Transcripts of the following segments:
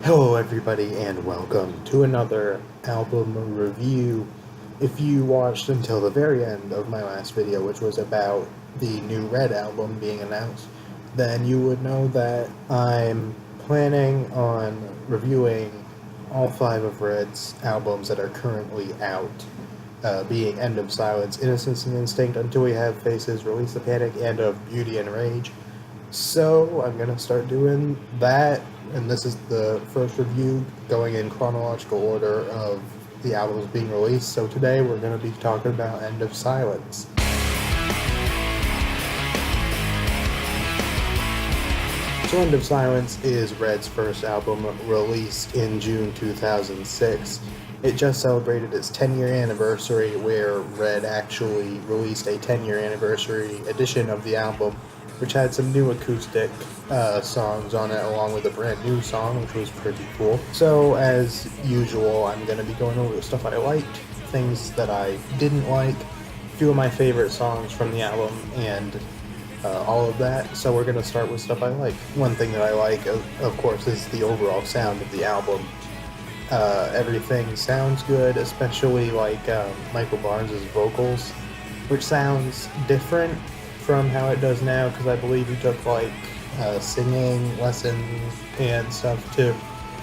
Hello, everybody, and welcome to another album review. If you watched until the very end of my last video, which was about the new Red album being announced, then you would know that I'm planning on reviewing all five of Red's albums that are currently out, being End of Silence, Innocence and Instinct, Until We Have Faces, Release the Panic, and of Beauty and Rage. So I'm gonna start doing that, and this is the first review going in chronological order of the albums being released. So today we're gonna be talking about End of Silence. So End of Silence is Red's first album, released in June 2006. It just celebrated its 10-year anniversary, where Red actually released a 10-year anniversary edition of the album, which had some new acoustic songs on it, along with a brand new song, which was pretty cool. So, as usual, I'm going to be going over the stuff I liked, things that I didn't like, a few of my favorite songs from the album, and all of that. So we're going to start with stuff I like. One thing that I like, of course, is the overall sound of the album. Everything sounds good, especially like Michael Barnes' vocals, which sounds different from how it does now, because I believe he took like singing lessons and stuff to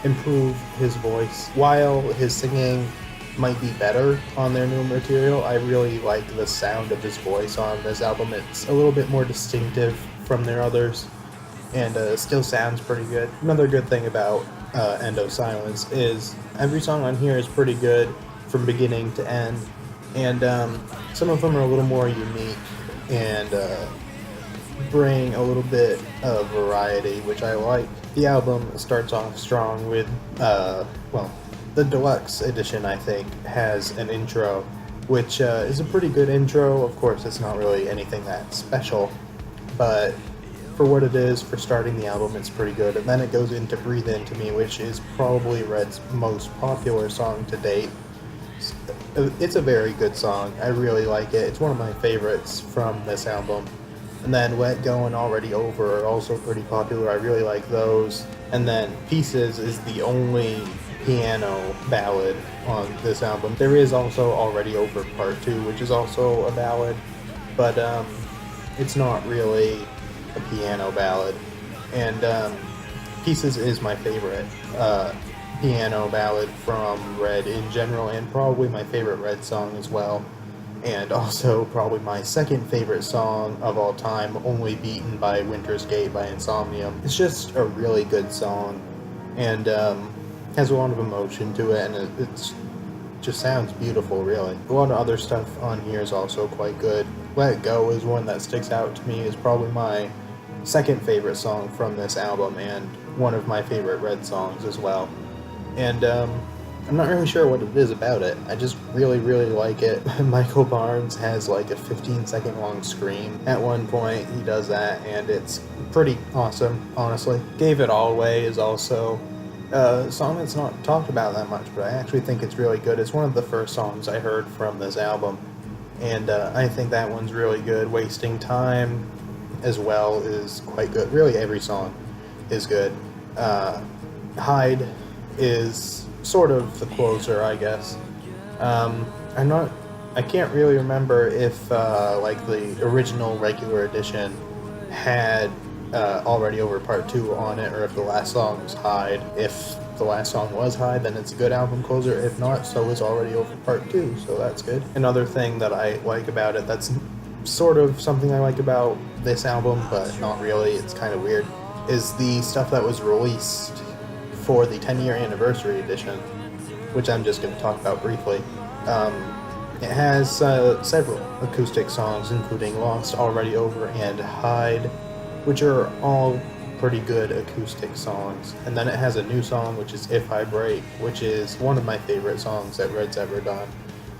improve his voice. While his singing might be better on their new material, I really like the sound of his voice on this album. It's a little bit more distinctive from their others, and still sounds pretty good. Another good thing about End of Silence is every song on here is pretty good from beginning to end, and some of them are a little more unique and bring a little bit of variety, which I like. The album starts off strong with, the deluxe edition, I think, has an intro, which is a pretty good intro. Of course, it's not really anything that special, but for what it is, for starting the album, it's pretty good. And then it goes into Breathe Into Me, which is probably Red's most popular song to date. It's a very good song. I really like it. It's one of my favorites from this album. And then Let Go and Already Over are also pretty popular. I really like those. And then Pieces is the only piano ballad on this album. There is also Already Over Part 2, which is also a ballad, but it's not really a piano ballad. And Pieces is my favorite piano ballad from Red in general, and probably my favorite Red song as well, and also probably my second favorite song of all time, only beaten by Winter's Gate by Insomnium. It's just a really good song, and has a lot of emotion to it, and it's just sounds beautiful, really. A lot of other stuff on here is also quite good. Let Go is one that sticks out to me, is probably my second favorite song from this album, and one of my favorite Red songs as well. And I'm not really sure what it is about it. I just really, really like it. Michael Barnes has like a 15-second long scream. At one point, he does that, and it's pretty awesome, honestly. Gave It All Away is also a song that's not talked about that much, but I actually think it's really good. It's one of the first songs I heard from this album, and I think that one's really good. Wasting Time as well is quite good. Really, every song is good. Hide is sort of the closer, I guess. I can't really remember if like the original regular edition had Already Over Part 2 on it, or if the last song was Hide. If the last song was Hide, then it's a good album closer. If not, so is Already Over Part 2, so that's good. Another thing that I like about it, that's sort of something I like about this album, but not really, it's kind of weird, is the stuff that was released for the 10-year anniversary edition, which I'm just going to talk about briefly. It has several acoustic songs, including Lost, Already Over, and Hide, which are all pretty good acoustic songs. And then it has a new song, which is If I Break, which is one of my favorite songs that Red's ever done.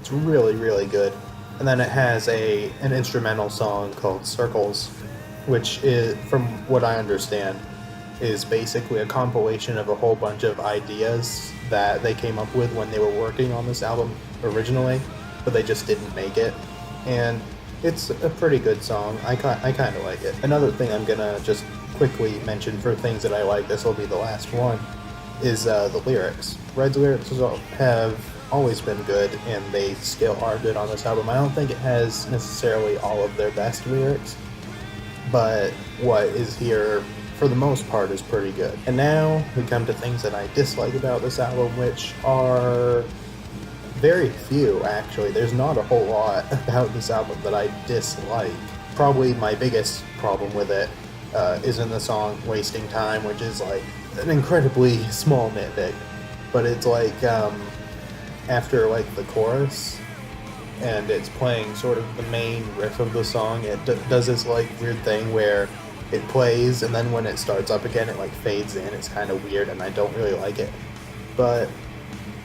It's really, really good. And then it has an instrumental song called Circles, which is, from what I understand, is basically a compilation of a whole bunch of ideas that they came up with when they were working on this album originally, but they just didn't make it. And it's a pretty good song. I kind of like it. Another thing I'm gonna just quickly mention for things that I like, this will be the last one, is the lyrics. Red's lyrics have always been good, and they still are good on this album. I don't think it has necessarily all of their best lyrics, but what is here for the most part is pretty good. And now we come to things that I dislike about this album, which are very few, actually. There's not a whole lot about this album that I dislike. Probably my biggest problem with it is in the song Wasting Time, which is like an incredibly small nitpick. But it's like after like the chorus and it's playing sort of the main riff of the song, it does this like weird thing where it plays and then when it starts up again it like fades in. It's kind of weird and I don't really like it. But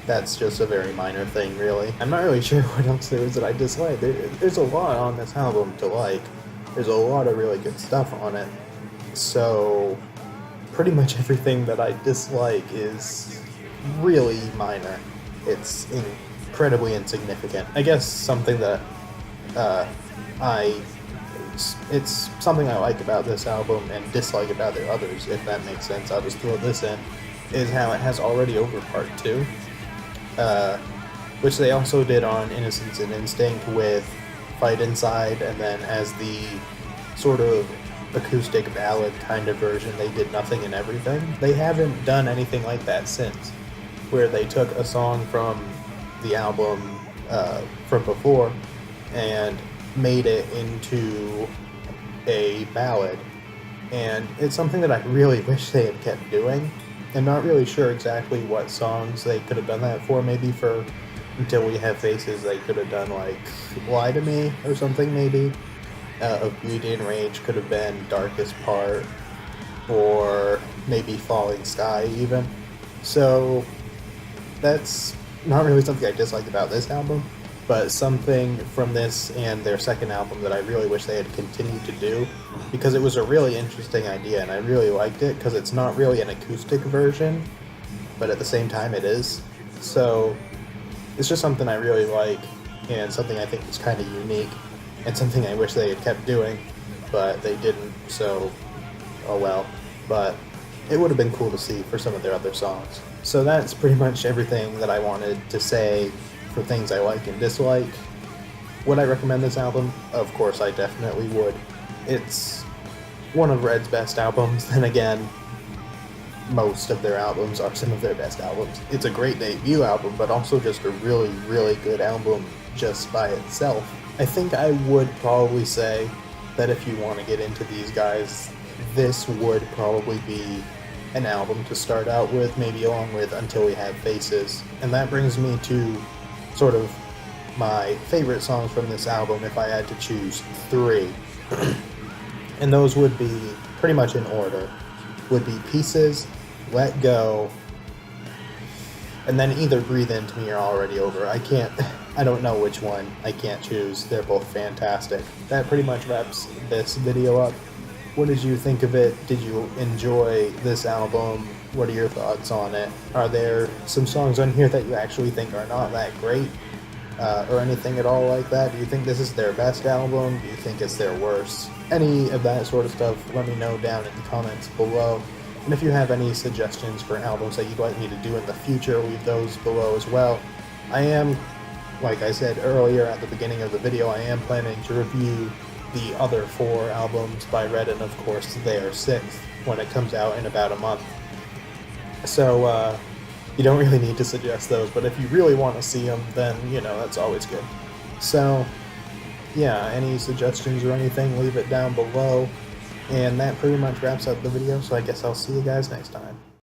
that's just a very minor thing, really. I'm not really sure what else there is that I dislike. There's a lot on this album to like. There's a lot of really good stuff on it. So pretty much everything that I dislike is really minor. It's incredibly insignificant. I guess something that it's something I like about this album and dislike about the others, if that makes sense. I'll just throw this in, is how it has Already Over Part 2. Which they also did on Innocence and Instinct with Fight Inside, and then as the sort of acoustic ballad kind of version, they did Nothing and Everything. They haven't done anything like that since, where they took a song from the album from before and made it into a ballad. And it's something that I really wish they had kept doing. I'm not really sure exactly what songs they could have done that for. Maybe for Until We Have Faces, they could have done like Lie to Me or something, maybe. Of Beauty and Rage could have been Darkest Part, or maybe Falling Sky even. So that's not really something I dislike about this album, but something from this and their second album that I really wish they had continued to do, because it was a really interesting idea and I really liked it, because it's not really an acoustic version, but at the same time it is. So it's just something I really like, and something I think is kind of unique, and something I wish they had kept doing, but they didn't, so oh well. But it would have been cool to see for some of their other songs. So that's pretty much everything that I wanted to say for things I like and dislike. Would I recommend this album? Of course I definitely would. It's one of Red's best albums. Then again, most of their albums are some of their best albums. It's a great debut album, but also just a really, really good album just by itself. I think I would probably say that if you want to get into these guys, this would probably be an album to start out with, maybe along with Until We Have Faces. And that brings me to sort of my favorite songs from this album, if I had to choose 3. And those would be pretty much in order. Would be Pieces, Let Go, and then either Breathe Into Me or Already Over. I don't know which one. I can't choose. They're both fantastic. That pretty much wraps this video up. What did you think of it? Did you enjoy this album? What are your thoughts on it? Are there some songs on here that you actually think are not that great? Or anything at all like that? Do you think this is their best album? Do you think it's their worst? Any of that sort of stuff, let me know down in the comments below. And if you have any suggestions for albums that you'd like me to do in the future, leave those below as well. I am, like I said earlier at the beginning of the video, I am planning to review the other 4 albums by Red, and of course their 6th when it comes out in about a month. So you don't really need to suggest those, but if you really want to see them, then you know, that's always good. So yeah, any suggestions or anything, leave it down below. And that pretty much wraps up the video, so I guess I'll see you guys next time.